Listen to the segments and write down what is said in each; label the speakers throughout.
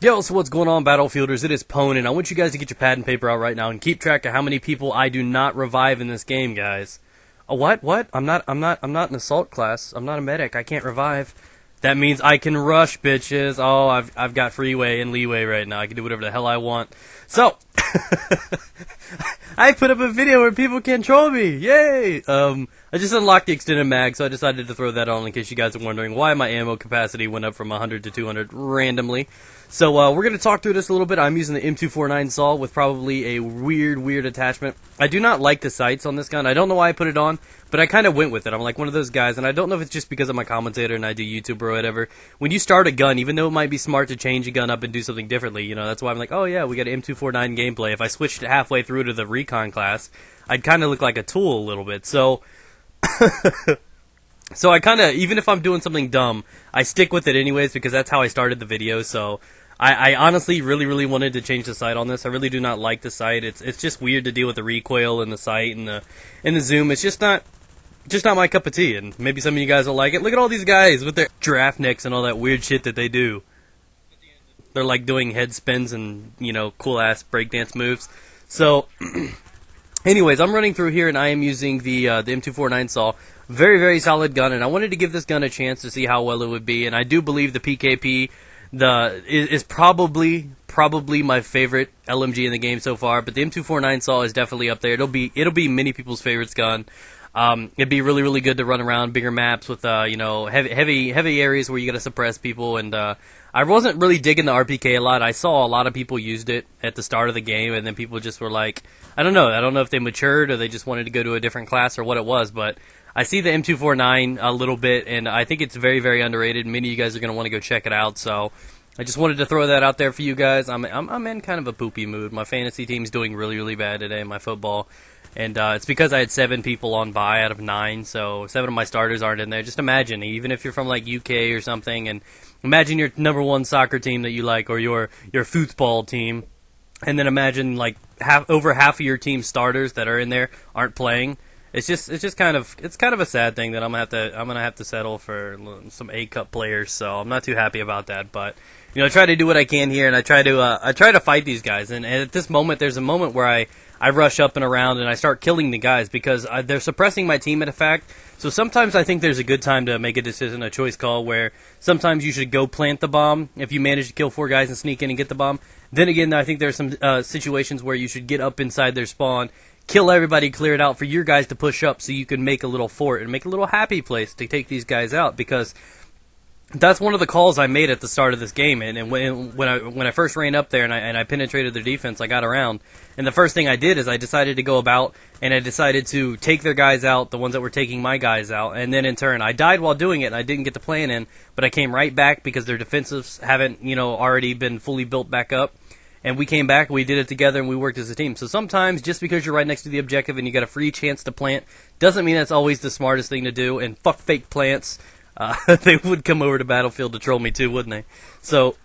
Speaker 1: Yo, so what's going on, Battlefielders? It is Pwn, and I want you guys to get your pad and paper out right now and keep track of how many people I do not revive in this game, guys. What? I'm not an assault class. I'm not a medic. I can't revive. That means I can rush, bitches. Oh, I've got freeway and leeway right now. I can do whatever the hell I want. So, I put up a video where people can troll me. Yay! I just unlocked the extended mag, so I decided to throw that on in case you guys are wondering why my ammo capacity went up from 100 to 200 randomly. So, we're going to talk through this a little bit. I'm using the M249 saw with probably a weird attachment. I do not like the sights on this gun. I don't know why I put it on, but I kind of went with it. I'm like one of those guys, and I don't know if it's just because I'm a commentator and I do YouTube or whatever. When you start a gun, even though it might be smart to change a gun up and do something differently, you know, that's why I'm like, oh yeah, we got an M249 gameplay. If I switched it halfway through to the recon class, I'd kind of look like a tool a little bit. So, so I kind of, even if I'm doing something dumb, I stick with it anyways because that's how I started the video. So I honestly really wanted to change the sight on this. I really do not like the sight. It's just weird to deal with the recoil and the sight and the zoom. It's just not my cup of tea. And maybe some of you guys will like it. Look at all these guys with their giraffe necks and all that weird shit that they do. They're like doing head spins and, you know, cool ass breakdance moves. So anyways, I'm running through here and I am using the M249 saw. Very solid gun, and I wanted to give this gun a chance to see how well it would be. And I do believe the PKP is probably my favorite LMG in the game so far, but the M249 saw is definitely up there. It'll be many people's favorites gun. It'd be really good to run around bigger maps with you know, heavy areas where you got to suppress people. And I wasn't really digging the RPK a lot. I saw a lot of people used it at the start of the game, and then people just were like, I don't know if they matured or they just wanted to go to a different class or what it was, but I see the M249 a little bit, and I think it's very underrated. Many of you guys are going to want to go check it out, so I just wanted to throw that out there for you guys. I'm in kind of a poopy mood. My fantasy team's doing really bad today, my football, and it's because I had 7 people on bye out of 9, so 7 of my starters aren't in there. Just imagine, even if you're from like UK or something, and imagine your number 1 soccer team that you like, or your football team, and then imagine like over half of your team starters that are in there aren't playing. It's just kind of a sad thing that I'm gonna have to settle for some A Cup players. So I'm not too happy about that. But you know, I try to do what I can here, and I try to fight these guys. And at this moment, there's a moment where I rush up and around and I start killing the guys because they're suppressing my team. In fact, so sometimes I think there's a good time to make a decision, a choice call, where sometimes you should go plant the bomb if you manage to kill 4 guys and sneak in and get the bomb. Then again, I think there's some situations where you should get up inside their spawn, kill everybody, clear it out for your guys to push up so you can make a little fort and make a little happy place to take these guys out, because that's one of the calls I made at the start of this game. And when I first ran up there and I penetrated their defense, I got around, and the first thing I did is I decided to go about and I decided to take their guys out, the ones that were taking my guys out, and then in turn I died while doing it and I didn't get the plan in, but I came right back because their defensives haven't, you know, already been fully built back up. And we came back, we did it together, and we worked as a team. So sometimes, just because you're right next to the objective and you got a free chance to plant, doesn't mean that's always the smartest thing to do. And fuck fake plants. They would come over to Battlefield to troll me too, wouldn't they? So,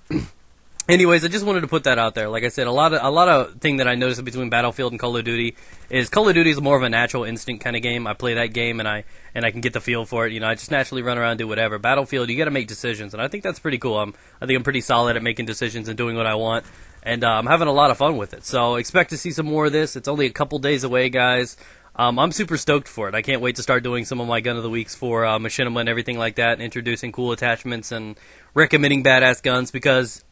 Speaker 1: anyways, I just wanted to put that out there. Like I said, a lot of thing that I noticed between Battlefield and Call of Duty is Call of Duty is more of a natural instinct kind of game. I play that game and I can get the feel for it. You know, I just naturally run around and do whatever. Battlefield, you got to make decisions, and I think that's pretty cool. I think I'm pretty solid at making decisions and doing what I want. And I'm having a lot of fun with it. So expect to see some more of this. It's only a couple days away, guys. I'm super stoked for it. I can't wait to start doing some of my Gun of the Weeks for Machinima and everything like that, and introducing cool attachments and recommending badass guns, because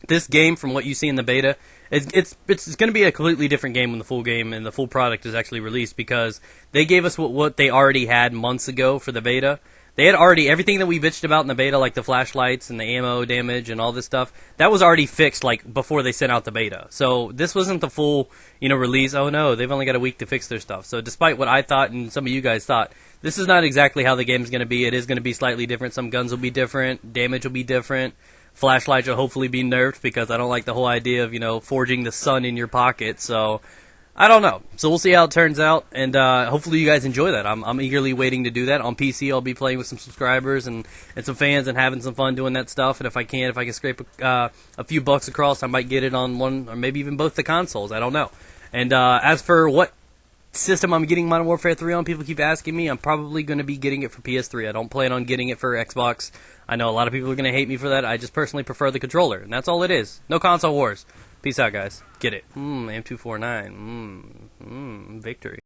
Speaker 1: this game, from what you see in the beta, it's going to be a completely different game when the full game and the full product is actually released, because they gave us what they already had months ago for the beta. They had already, everything that we bitched about in the beta, like the flashlights and the ammo damage and all this stuff, that was already fixed, like, before they sent out the beta. So this wasn't the full, you know, release. Oh no, they've only got a week to fix their stuff. So despite what I thought and some of you guys thought, this is not exactly how the game's going to be. It is going to be slightly different. Some guns will be different. Damage will be different. Flashlights will hopefully be nerfed, because I don't like the whole idea of, you know, forging the sun in your pocket. So I don't know. So we'll see how it turns out, and hopefully you guys enjoy that. I'm eagerly waiting to do that. On PC, I'll be playing with some subscribers and some fans and having some fun doing that stuff. And if I can scrape a few bucks across, I might get it on one or maybe even both the consoles. I don't know. And as for what system I'm getting Modern Warfare 3 on, people keep asking me, I'm probably going to be getting it for PS3. I don't plan on getting it for Xbox. I know a lot of people are going to hate me for that. I just personally prefer the controller, and that's all it is. No console wars. Peace out, guys. Get it. M249. Victory.